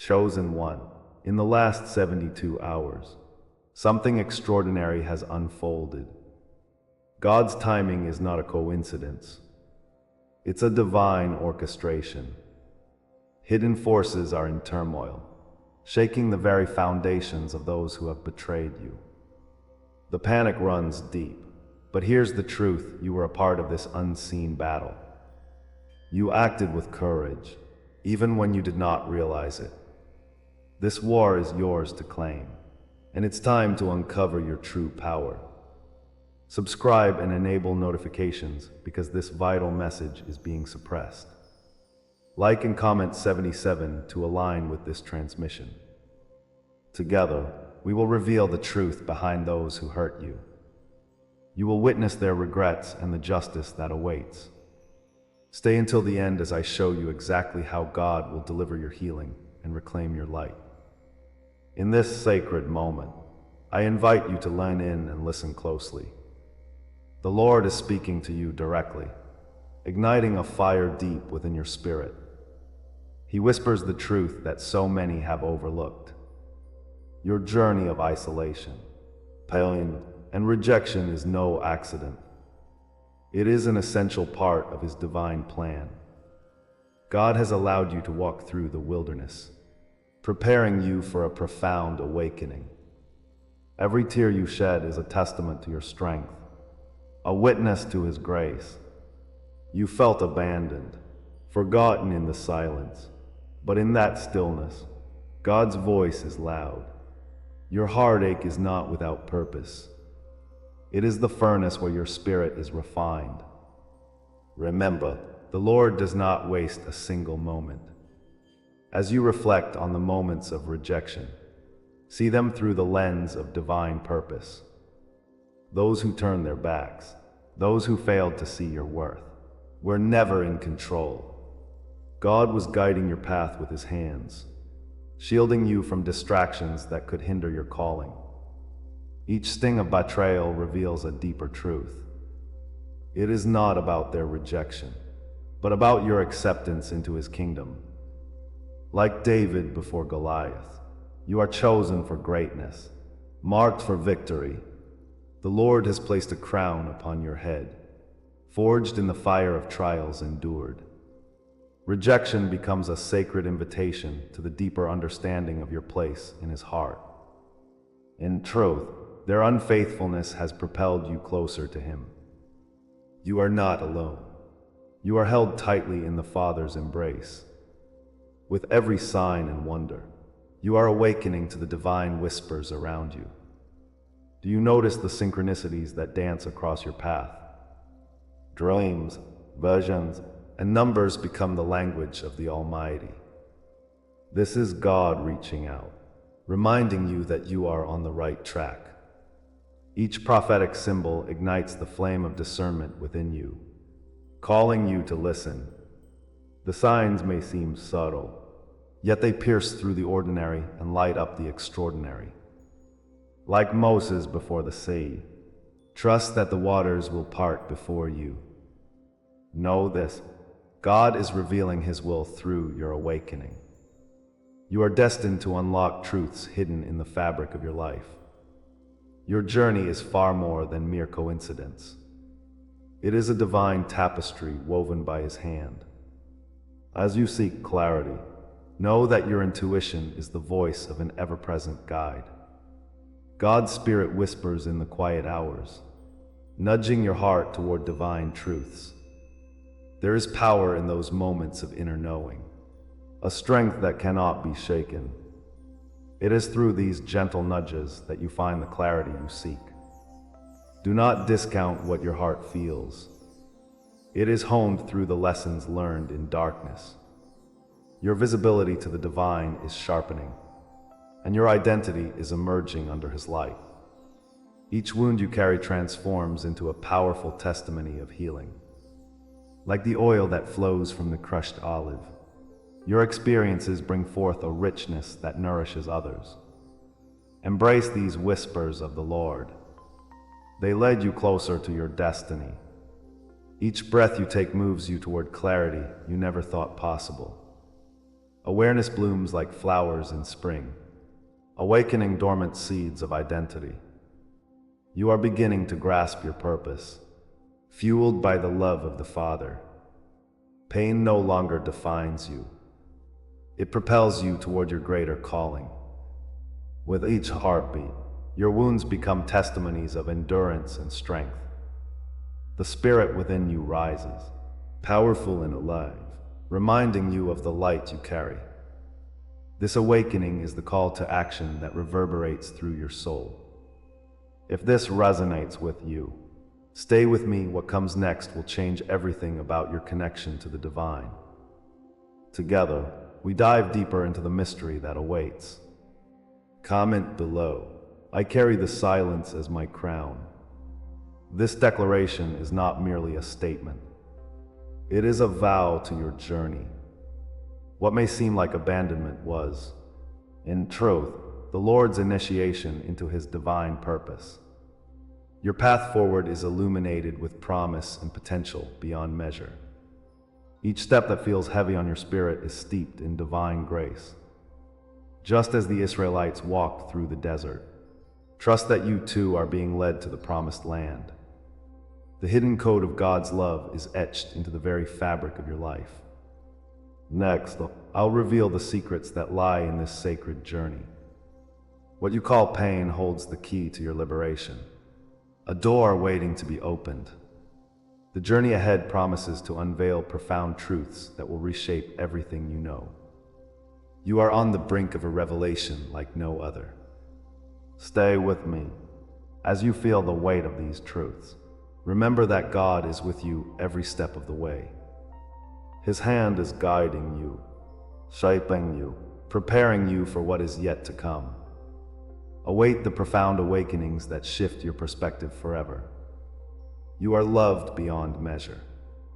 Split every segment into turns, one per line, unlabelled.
Chosen one, in the last 72 hours, something extraordinary has unfolded. God's timing is not a coincidence. It's a divine orchestration. Hidden forces are in turmoil, shaking the very foundations of those who have betrayed you. The panic runs deep, but here's the truth: you were a part of this unseen battle. You acted with courage, even when you did not realize it. This war is yours to claim, and it's time to uncover your true power. Subscribe and enable notifications because this vital message is being suppressed. Like and comment 77 to align with this transmission. Together, we will reveal the truth behind those who hurt you. You will witness their regrets and the justice that awaits. Stay until the end as I show you exactly how God will deliver your healing and reclaim your light. In this sacred moment, I invite you to lean in and listen closely. The Lord is speaking to you directly, igniting a fire deep within your spirit. He whispers the truth that so many have overlooked. Your journey of isolation, pain, and rejection is no accident. It is an essential part of His divine plan. God has allowed you to walk through the wilderness, preparing you for a profound awakening. Every tear you shed is a testament to your strength, a witness to His grace. You felt abandoned, forgotten in the silence, but in that stillness, God's voice is loud. Your heartache is not without purpose. It is the furnace where your spirit is refined. Remember, the Lord does not waste a single moment. As you reflect on the moments of rejection, see them through the lens of divine purpose. Those who turned their backs, those who failed to see your worth, were never in control. God was guiding your path with His hands, shielding you from distractions that could hinder your calling. Each sting of betrayal reveals a deeper truth. It is not about their rejection, but about your acceptance into His kingdom. Like David before Goliath, you are chosen for greatness, marked for victory. The Lord has placed a crown upon your head, forged in the fire of trials endured. Rejection becomes a sacred invitation to the deeper understanding of your place in His heart. In truth, their unfaithfulness has propelled you closer to Him. You are not alone. You are held tightly in the Father's embrace. With every sign and wonder, you are awakening to the divine whispers around you. Do you notice the synchronicities that dance across your path? Dreams, visions, and numbers become the language of the Almighty. This is God reaching out, reminding you that you are on the right track. Each prophetic symbol ignites the flame of discernment within you, calling you to listen. The signs may seem subtle, yet they pierce through the ordinary and light up the extraordinary. Like Moses before the sea, trust that the waters will part before you. Know this: God is revealing His will through your awakening. You are destined to unlock truths hidden in the fabric of your life. Your journey is far more than mere coincidence. It is a divine tapestry woven by His hand. As you seek clarity, know that your intuition is the voice of an ever-present guide. God's Spirit whispers in the quiet hours, nudging your heart toward divine truths. There is power in those moments of inner knowing, a strength that cannot be shaken. It is through these gentle nudges that you find the clarity you seek. Do not discount what your heart feels. It is honed through the lessons learned in darkness. Your visibility to the divine is sharpening, and your identity is emerging under His light. Each wound you carry transforms into a powerful testimony of healing. Like the oil that flows from the crushed olive, your experiences bring forth a richness that nourishes others. Embrace these whispers of the Lord. They led you closer to your destiny. Each breath you take moves you toward clarity you never thought possible. Awareness blooms like flowers in spring, awakening dormant seeds of identity. You are beginning to grasp your purpose, fueled by the love of the Father. Pain no longer defines you. It propels you toward your greater calling. With each heartbeat, your wounds become testimonies of endurance and strength. The spirit within you rises, powerful and alive, reminding you of the light you carry. This awakening is the call to action that reverberates through your soul. If this resonates with you, stay with me. What comes next will change everything about your connection to the divine. Together, we dive deeper into the mystery that awaits. Comment below. I carry the silence as my crown. This declaration is not merely a statement. It is a vow to your journey. What may seem like abandonment was, in truth, the Lord's initiation into His divine purpose. Your path forward is illuminated with promise and potential beyond measure. Each step that feels heavy on your spirit is steeped in divine grace. Just as the Israelites walked through the desert, trust that you too are being led to the promised land. The hidden code of God's love is etched into the very fabric of your life. Next, I'll reveal the secrets that lie in this sacred journey. What you call pain holds the key to your liberation, a door waiting to be opened. The journey ahead promises to unveil profound truths that will reshape everything you know. You are on the brink of a revelation like no other. Stay with me as you feel the weight of these truths. Remember that God is with you every step of the way. His hand is guiding you, shaping you, preparing you for what is yet to come. Await the profound awakenings that shift your perspective forever. You are loved beyond measure,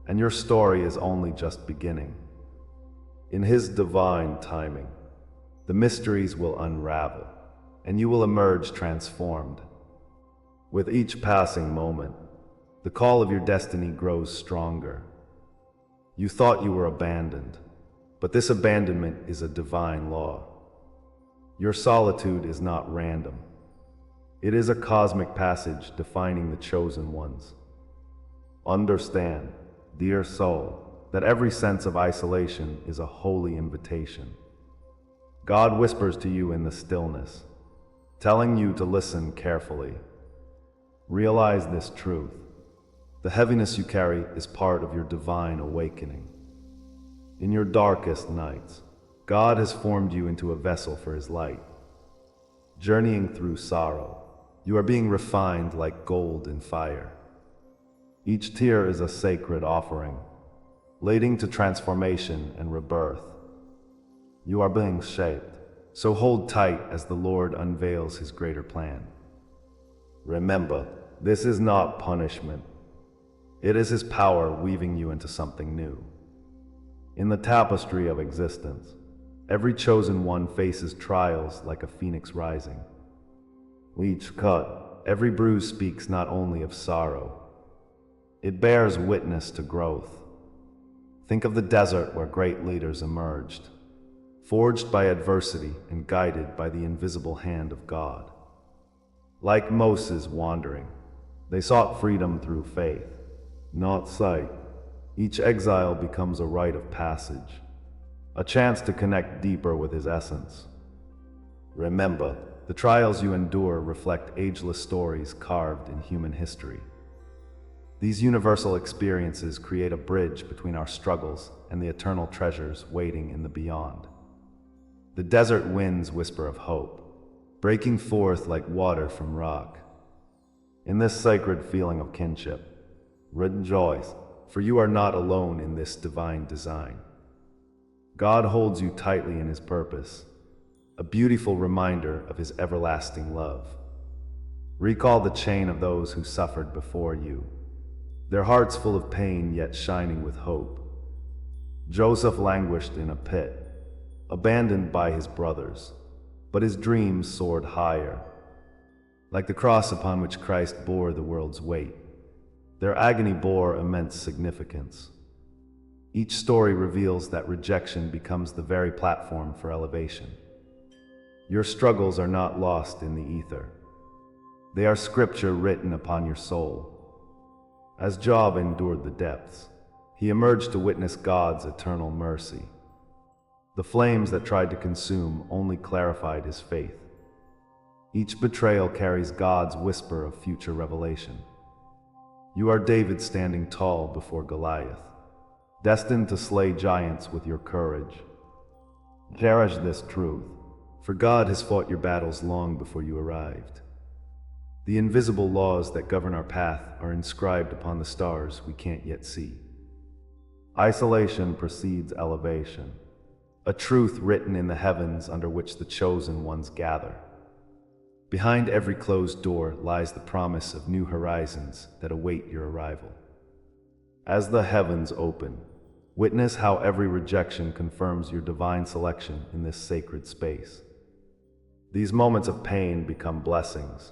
and your story is only just beginning. In His divine timing, the mysteries will unravel, and you will emerge transformed. With each passing moment, the call of your destiny grows stronger. You thought you were abandoned, but this abandonment is a divine law. Your solitude is not random. It is a cosmic passage defining the chosen ones. Understand, dear soul, that every sense of isolation is a holy invitation. God whispers to you in the stillness, telling you to listen carefully. Realize this truth. The heaviness you carry is part of your divine awakening. In your darkest nights, God has formed you into a vessel for His light. Journeying through sorrow, you are being refined like gold in fire. Each tear is a sacred offering, leading to transformation and rebirth. You are being shaped, so hold tight as the Lord unveils His greater plan. Remember, this is not punishment. It is His power weaving you into something new. In the tapestry of existence, every chosen one faces trials like a phoenix rising. Each cut, every bruise speaks not only of sorrow, it bears witness to growth. Think of the desert where great leaders emerged, forged by adversity and guided by the invisible hand of God. Like Moses wandering, they sought freedom through faith, not sight. Each exile becomes a rite of passage, a chance to connect deeper with His essence. Remember, the trials you endure reflect ageless stories carved in human history. These universal experiences create a bridge between our struggles and the eternal treasures waiting in the beyond. The desert winds whisper of hope, breaking forth like water from rock. In this sacred feeling of kinship, rejoice, for you are not alone in this divine design. God holds you tightly in His purpose, a beautiful reminder of His everlasting love. Recall the chain of those who suffered before you, their hearts full of pain yet shining with hope. Joseph languished in a pit, abandoned by his brothers, but his dreams soared higher. Like the cross upon which Christ bore the world's weight, their agony bore immense significance. Each story reveals that rejection becomes the very platform for elevation. Your struggles are not lost in the ether. They are scripture written upon your soul. As Job endured the depths, he emerged to witness God's eternal mercy. The flames that tried to consume only clarified his faith. Each betrayal carries God's whisper of future revelation. You are David standing tall before Goliath, destined to slay giants with your courage. Cherish this truth, for God has fought your battles long before you arrived. The invisible laws that govern our path are inscribed upon the stars we can't yet see. Isolation precedes elevation, a truth written in the heavens under which the chosen ones gather. Behind every closed door lies the promise of new horizons that await your arrival. As the heavens open, witness how every rejection confirms your divine selection in this sacred space. These moments of pain become blessings,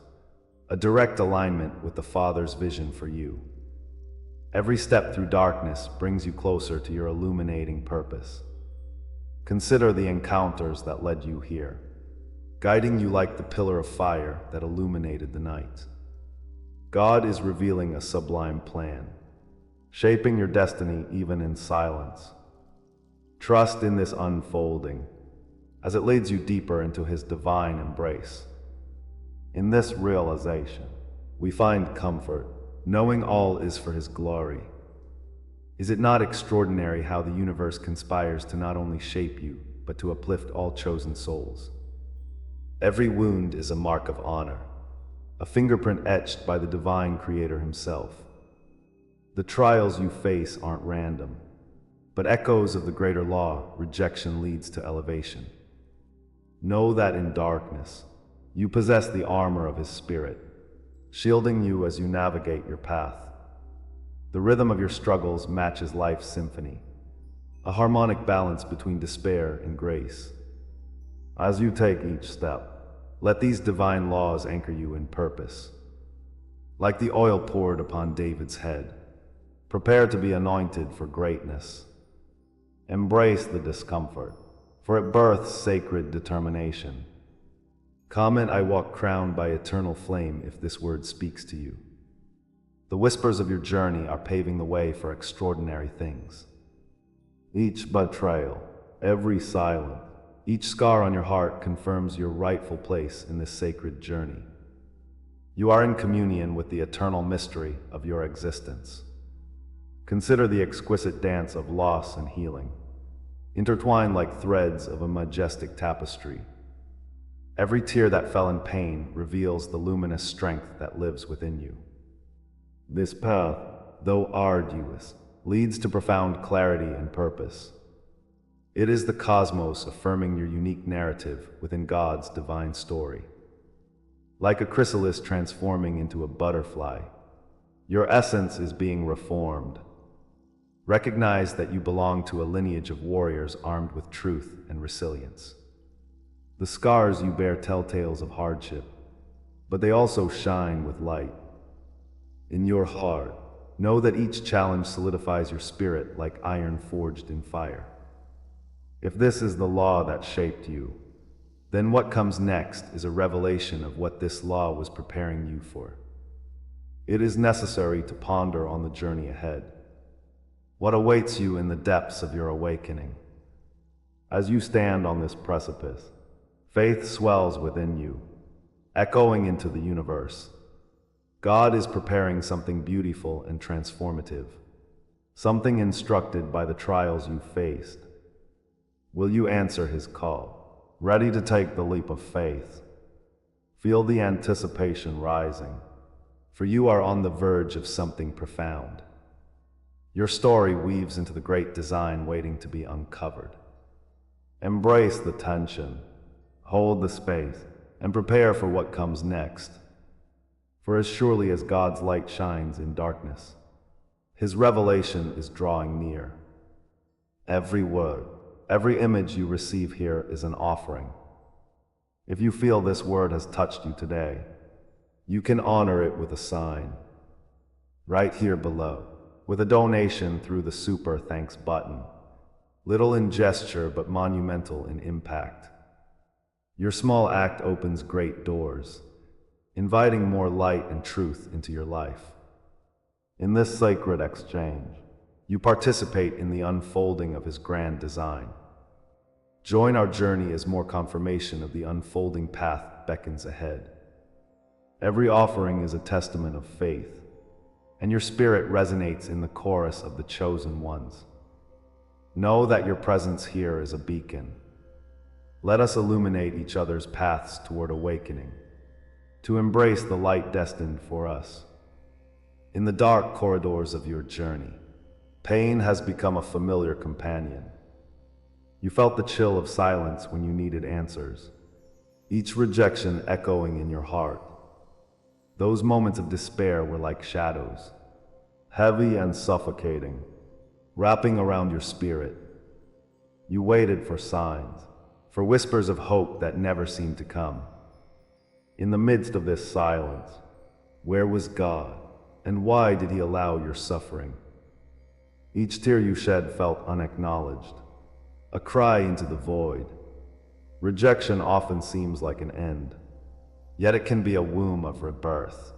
a direct alignment with the Father's vision for you. Every step through darkness brings you closer to your illuminating purpose. Consider the encounters that led you here, guiding you like the pillar of fire that illuminated the night. God is revealing a sublime plan, shaping your destiny even in silence. Trust in this unfolding, as it leads you deeper into His divine embrace. In this realization, we find comfort, knowing all is for His glory. Is it not extraordinary how the universe conspires to not only shape you, but to uplift all chosen souls? Every wound is a mark of honor, a fingerprint etched by the divine Creator Himself. The trials you face aren't random, but echoes of the greater law: rejection leads to elevation. Know that in darkness, you possess the armor of His Spirit, shielding you as you navigate your path. The rhythm of your struggles matches life's symphony, a harmonic balance between despair and grace. As you take each step, let these divine laws anchor you in purpose. Like the oil poured upon David's head, prepare to be anointed for greatness. Embrace the discomfort, for it births sacred determination. Comment, "I walk crowned by eternal flame," if this word speaks to you. The whispers of your journey are paving the way for extraordinary things. Each betrayal, every silence, each scar on your heart confirms your rightful place in this sacred journey. You are in communion with the eternal mystery of your existence. Consider the exquisite dance of loss and healing, intertwined like threads of a majestic tapestry. Every tear that fell in pain reveals the luminous strength that lives within you. This path, though arduous, leads to profound clarity and purpose. It is the cosmos affirming your unique narrative within God's divine story. Like a chrysalis transforming into a butterfly, your essence is being reformed. Recognize that you belong to a lineage of warriors armed with truth and resilience. The scars you bear tell tales of hardship, but they also shine with light. In your heart, know that each challenge solidifies your spirit like iron forged in fire. If this is the law that shaped you, then what comes next is a revelation of what this law was preparing you for. It is necessary to ponder on the journey ahead. What awaits you in the depths of your awakening? As you stand on this precipice, faith swells within you, echoing into the universe. God is preparing something beautiful and transformative, something instructed by the trials you faced. Will you answer His call, ready to take the leap of faith? Feel the anticipation rising, for you are on the verge of something profound. Your story weaves into the great design waiting to be uncovered. Embrace the tension, hold the space, and prepare for what comes next. For as surely as God's light shines in darkness, His revelation is drawing near. Every word, every image you receive here is an offering. If you feel this word has touched you today, you can honor it with a sign. Right here below, with a donation through the Super Thanks button. Little in gesture, but monumental in impact. Your small act opens great doors, inviting more light and truth into your life. In this sacred exchange, you participate in the unfolding of His grand design. Join our journey as more confirmation of the unfolding path beckons ahead. Every offering is a testament of faith, and your spirit resonates in the chorus of the chosen ones. Know that your presence here is a beacon. Let us illuminate each other's paths toward awakening, to embrace the light destined for us. In the dark corridors of your journey, pain has become a familiar companion. You felt the chill of silence when you needed answers, each rejection echoing in your heart. Those moments of despair were like shadows, heavy and suffocating, wrapping around your spirit. You waited for signs, for whispers of hope that never seemed to come. In the midst of this silence, where was God, and why did He allow your suffering? Each tear you shed felt unacknowledged, a cry into the void. Rejection often seems like an end, yet it can be a womb of rebirth,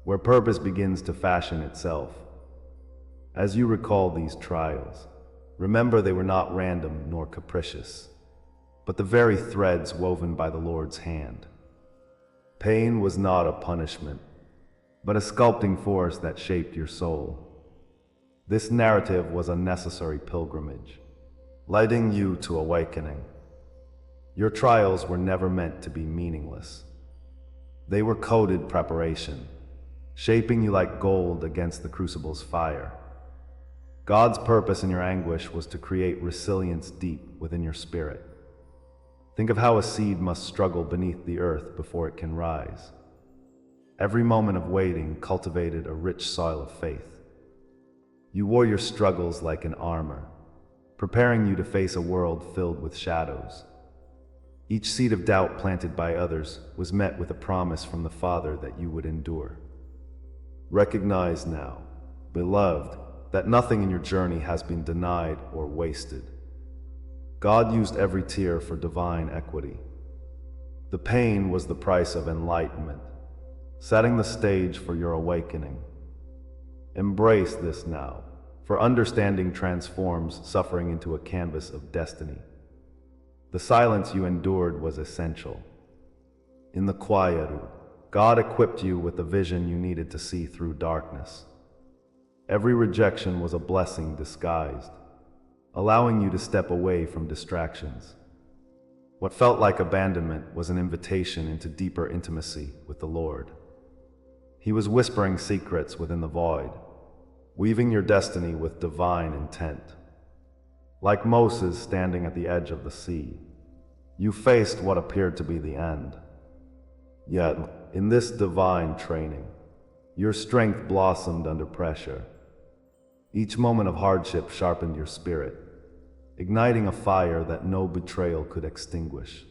where purpose begins to fashion itself. As you recall these trials, remember they were not random nor capricious, but the very threads woven by the Lord's hand. Pain was not a punishment, but a sculpting force that shaped your soul. This narrative was a necessary pilgrimage, leading you to awakening. Your trials were never meant to be meaningless. They were coded preparation, shaping you like gold against the crucible's fire. God's purpose in your anguish was to create resilience deep within your spirit. Think of how a seed must struggle beneath the earth before it can rise. Every moment of waiting cultivated a rich soil of faith. You wore your struggles like an armor, preparing you to face a world filled with shadows. Each seed of doubt planted by others was met with a promise from the Father that you would endure. Recognize now, beloved, that nothing in your journey has been denied or wasted. God used every tear for divine equity. The pain was the price of enlightenment, setting the stage for your awakening. Embrace this now, for understanding transforms suffering into a canvas of destiny. The silence you endured was essential. In the quietude, God equipped you with the vision you needed to see through darkness. Every rejection was a blessing disguised, allowing you to step away from distractions. What felt like abandonment was an invitation into deeper intimacy with the Lord. He was whispering secrets within the void, weaving your destiny with divine intent. Like Moses standing at the edge of the sea, you faced what appeared to be the end. Yet, in this divine training, your strength blossomed under pressure. Each moment of hardship sharpened your spirit, igniting a fire that no betrayal could extinguish.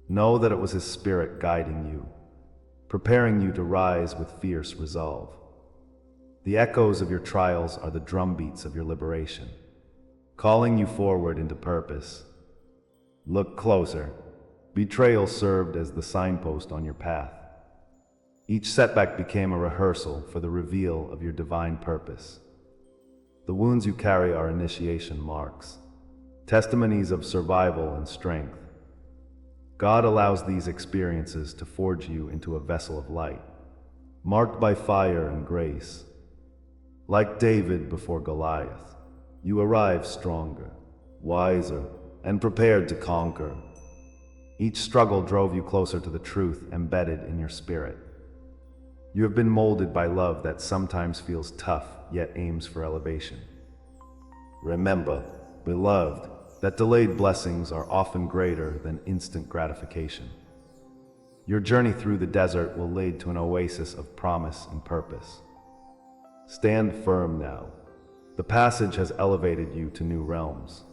Know that it was His Spirit guiding you, preparing you to rise with fierce resolve. The echoes of your trials are the drumbeats of your liberation, calling you forward into purpose. Look closer. Betrayal served as the signpost on your path. Each setback became a rehearsal for the reveal of your divine purpose. The wounds you carry are initiation marks, testimonies of survival and strength. God allows these experiences to forge you into a vessel of light, marked by fire and grace. Like David before Goliath, you arrive stronger, wiser, and prepared to conquer. Each struggle drove you closer to the truth embedded in your spirit. You have been molded by love that sometimes feels tough, yet aims for elevation. Remember, beloved, that delayed blessings are often greater than instant gratification. Your journey through the desert will lead to an oasis of promise and purpose. Stand firm now. The passage has elevated you to new realms.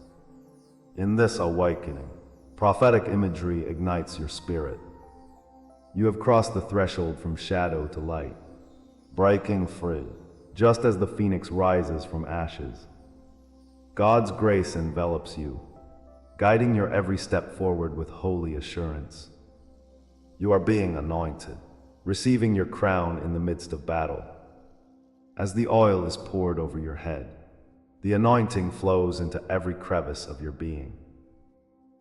In this awakening, prophetic imagery ignites your spirit. You have crossed the threshold from shadow to light, breaking free, just as the phoenix rises from ashes. God's grace envelops you, guiding your every step forward with holy assurance. You are being anointed, receiving your crown in the midst of battle. As the oil is poured over your head, the anointing flows into every crevice of your being.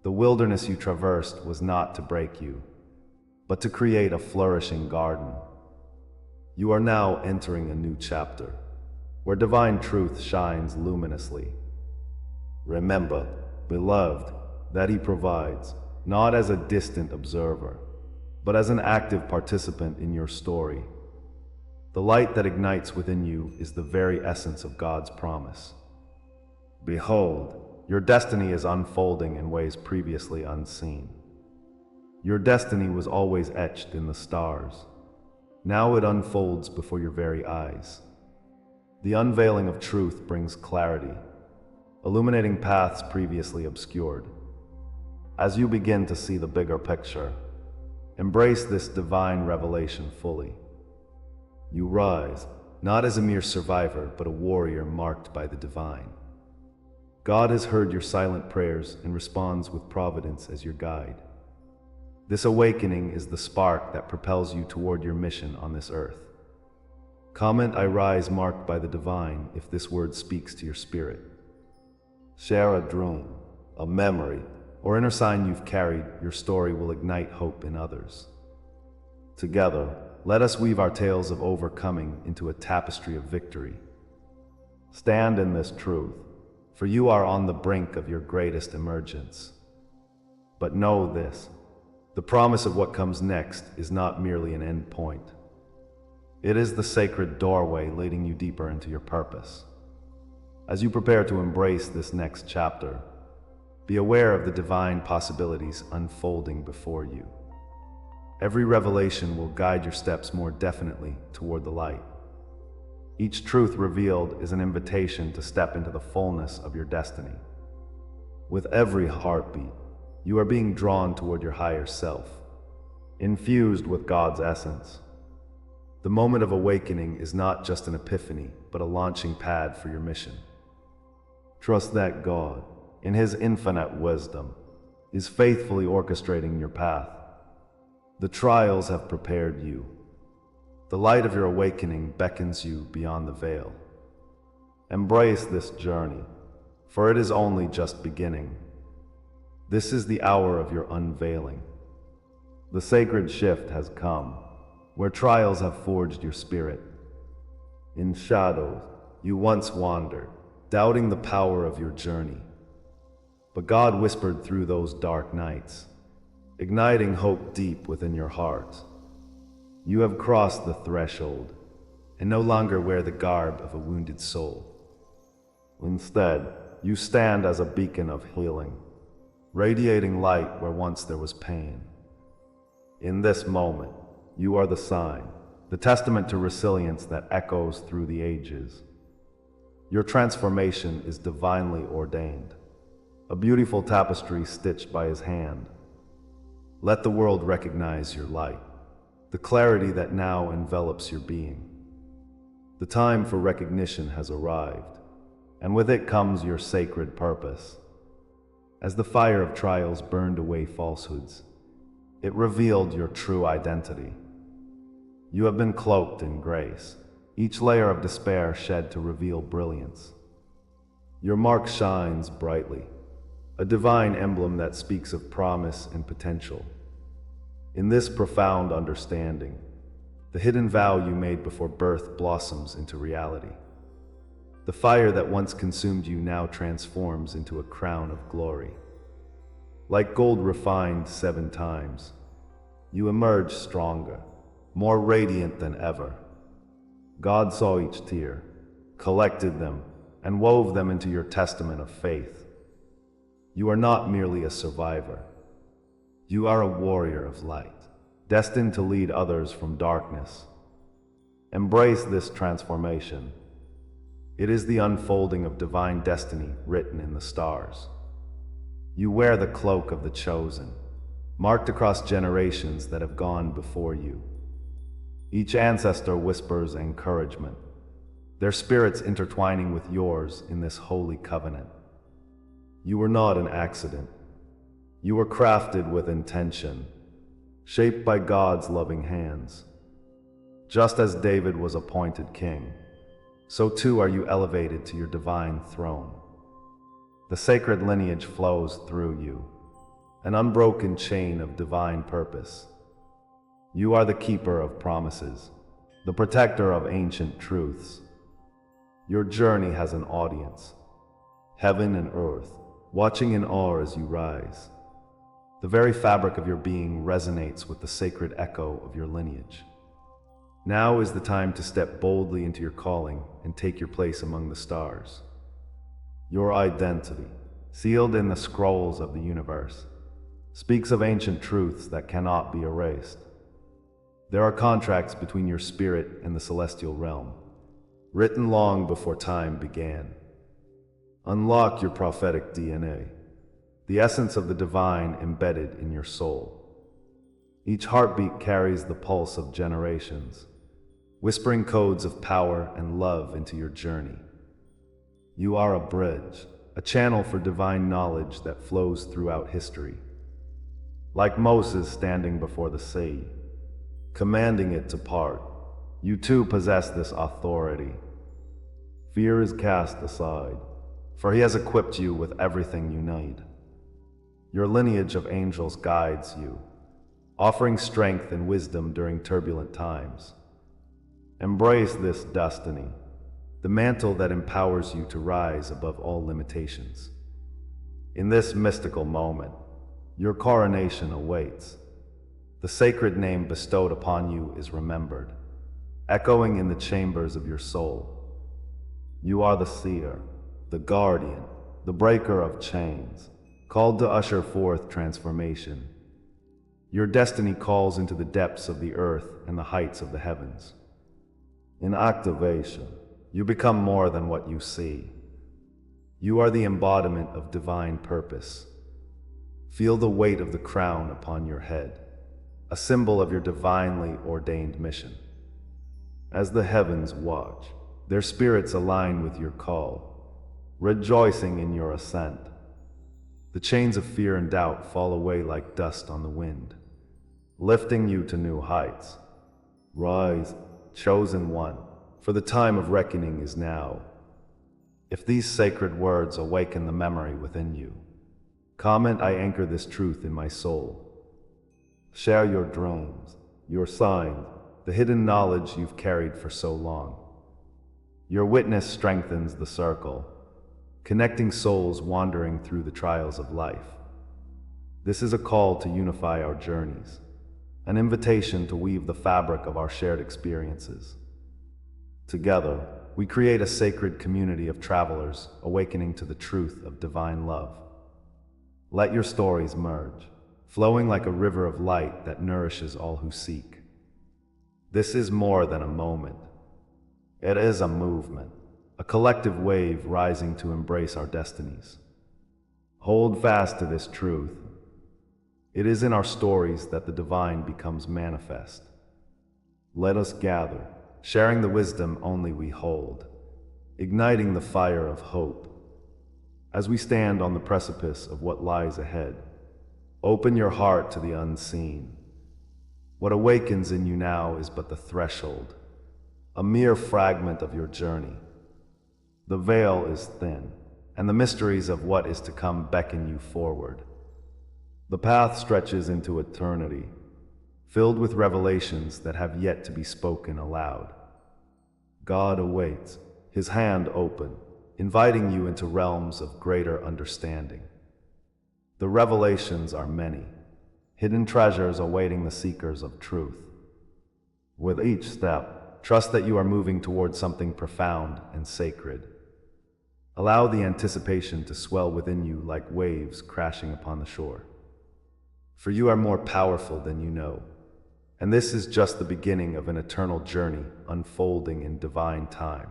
The wilderness you traversed was not to break you, but to create a flourishing garden. You are now entering a new chapter, where divine truth shines luminously. Remember, beloved, that He provides, not as a distant observer, but as an active participant in your story. The light that ignites within you is the very essence of God's promise. Behold, your destiny is unfolding in ways previously unseen. Your destiny was always etched in the stars. Now it unfolds before your very eyes. The unveiling of truth brings clarity, illuminating paths previously obscured. As you begin to see the bigger picture, embrace this divine revelation fully. You rise, not as a mere survivor, but a warrior marked by the divine. God has heard your silent prayers and responds with providence as your guide. This awakening is the spark that propels you toward your mission on this earth. Comment "I rise marked by the divine" if this word speaks to your spirit. Share a dream, a memory, or inner sign you've carried. Your story will ignite hope in others. Together, let us weave our tales of overcoming into a tapestry of victory. Stand in this truth, for you are on the brink of your greatest emergence. But know this, the promise of what comes next is not merely an end point. It is the sacred doorway leading you deeper into your purpose. As you prepare to embrace this next chapter, be aware of the divine possibilities unfolding before you. Every revelation will guide your steps more definitely toward the light. Each truth revealed is an invitation to step into the fullness of your destiny. With every heartbeat, you are being drawn toward your higher self, infused with God's essence. The moment of awakening is not just an epiphany, but a launching pad for your mission. Trust that God, in His infinite wisdom, is faithfully orchestrating your path. The trials have prepared you. The light of your awakening beckons you beyond the veil. Embrace this journey, for it is only just beginning. This is the hour of your unveiling. The sacred shift has come, where trials have forged your spirit. In shadows, you once wandered, doubting the power of your journey. But God whispered through those dark nights, igniting hope deep within your heart. You have crossed the threshold, and no longer wear the garb of a wounded soul. Instead, you stand as a beacon of healing, radiating light where once there was pain. In this moment, you are the sign, the testament to resilience that echoes through the ages. Your transformation is divinely ordained, a beautiful tapestry stitched by His hand. Let the world recognize your light, the clarity that now envelops your being. The time for recognition has arrived, and with it comes your sacred purpose. As the fire of trials burned away falsehoods, it revealed your true identity. You have been cloaked in grace, each layer of despair shed to reveal brilliance. Your mark shines brightly, a divine emblem that speaks of promise and potential. In this profound understanding, the hidden vow you made before birth blossoms into reality. The fire that once consumed you now transforms into a crown of glory. Like gold refined 7 times, you emerge stronger, more radiant than ever. God saw each tear, collected them, and wove them into your testament of faith. You are not merely a survivor. You are a warrior of light, destined to lead others from darkness. Embrace this transformation. It is the unfolding of divine destiny written in the stars. You wear the cloak of the chosen, marked across generations that have gone before you. Each ancestor whispers encouragement, their spirits intertwining with yours in this holy covenant. You were not an accident. You were crafted with intention, shaped by God's loving hands. Just as David was appointed king, so too are you elevated to your divine throne. The sacred lineage flows through you, an unbroken chain of divine purpose. You are the keeper of promises, the protector of ancient truths. Your journey has an audience, heaven and earth, watching in awe as you rise. The very fabric of your being resonates with the sacred echo of your lineage. Now is the time to step boldly into your calling and take your place among the stars. Your identity, sealed in the scrolls of the universe, speaks of ancient truths that cannot be erased. There are contracts between your spirit and the celestial realm, written long before time began. Unlock your prophetic DNA, the essence of the divine embedded in your soul. Each heartbeat carries the pulse of generations, whispering codes of power and love into your journey. You are a bridge, a channel for divine knowledge that flows throughout history. Like Moses standing before the sea, commanding it to part, you too possess this authority. Fear is cast aside, for he has equipped you with everything you need. Your lineage of angels guides you, offering strength and wisdom during turbulent times. Embrace this destiny, the mantle that empowers you to rise above all limitations. In this mystical moment, your coronation awaits. The sacred name bestowed upon you is remembered, echoing in the chambers of your soul. You are the seer, the guardian, the breaker of chains, called to usher forth transformation. Your destiny calls into the depths of the earth and the heights of the heavens. In activation, you become more than what you see. You are the embodiment of divine purpose. Feel the weight of the crown upon your head, a symbol of your divinely ordained mission. As the heavens watch, their spirits align with your call, rejoicing in your ascent. The chains of fear and doubt fall away like dust on the wind, lifting you to new heights. Rise, chosen one, for the time of reckoning is now. If these sacred words awaken the memory within you, comment, "I anchor this truth in my soul." Share your dreams, your signs, the hidden knowledge you've carried for so long. Your witness strengthens the circle, connecting souls wandering through the trials of life. This is a call to unify our journeys, an invitation to weave the fabric of our shared experiences. Together, we create a sacred community of travelers awakening to the truth of divine love. Let your stories merge, flowing like a river of light that nourishes all who seek. This is more than a moment. It is a movement, a collective wave rising to embrace our destinies. Hold fast to this truth. It is in our stories that the divine becomes manifest. Let us gather, sharing the wisdom only we hold, igniting the fire of hope. As we stand on the precipice of what lies ahead, open your heart to the unseen. What awakens in you now is but the threshold, a mere fragment of your journey. The veil is thin, and the mysteries of what is to come beckon you forward. The path stretches into eternity, filled with revelations that have yet to be spoken aloud. God awaits, his hand open, inviting you into realms of greater understanding. The revelations are many, hidden treasures awaiting the seekers of truth. With each step, trust that you are moving towards something profound and sacred. Allow the anticipation to swell within you like waves crashing upon the shore. For you are more powerful than you know, and this is just the beginning of an eternal journey unfolding in divine time.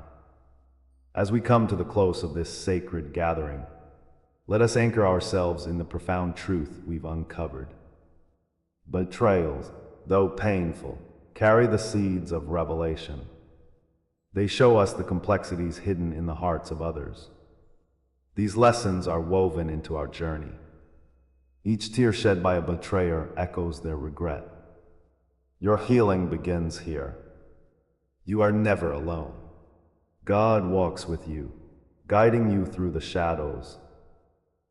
As we come to the close of this sacred gathering, let us anchor ourselves in the profound truth we've uncovered. Betrayals, though painful, carry the seeds of revelation. They show us the complexities hidden in the hearts of others. These lessons are woven into our journey. Each tear shed by a betrayer echoes their regret. Your healing begins here. You are never alone. God walks with you, guiding you through the shadows.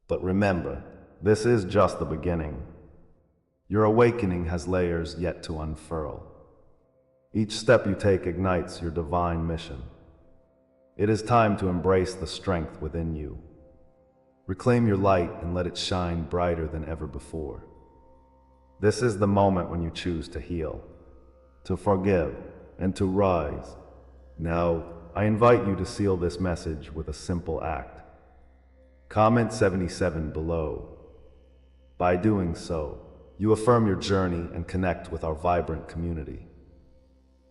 But remember, this is just the beginning. Your awakening has layers yet to unfurl. Each step you take ignites your divine mission. It is time to embrace the strength within you. Reclaim your light and let it shine brighter than ever before. This is the moment when you choose to heal, to forgive, and to rise. Now, I invite you to seal this message with a simple act. Comment 77 below. By doing so, you affirm your journey and connect with our vibrant community.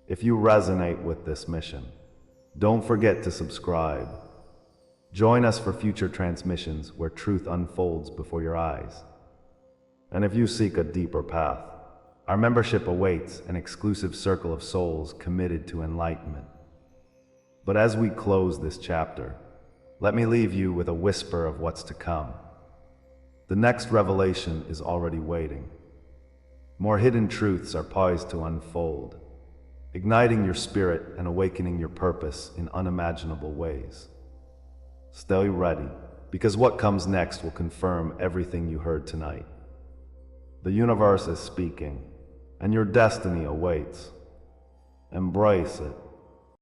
If you resonate with this mission, don't forget to subscribe. Join us for future transmissions where truth unfolds before your eyes. And if you seek a deeper path, our membership awaits an exclusive circle of souls committed to enlightenment. But as we close this chapter, let me leave you with a whisper of what's to come. The next revelation is already waiting. More hidden truths are poised to unfold, igniting your spirit and awakening your purpose in unimaginable ways. Stay ready, because what comes next will confirm everything you heard tonight. The universe is speaking, and your destiny awaits. Embrace it.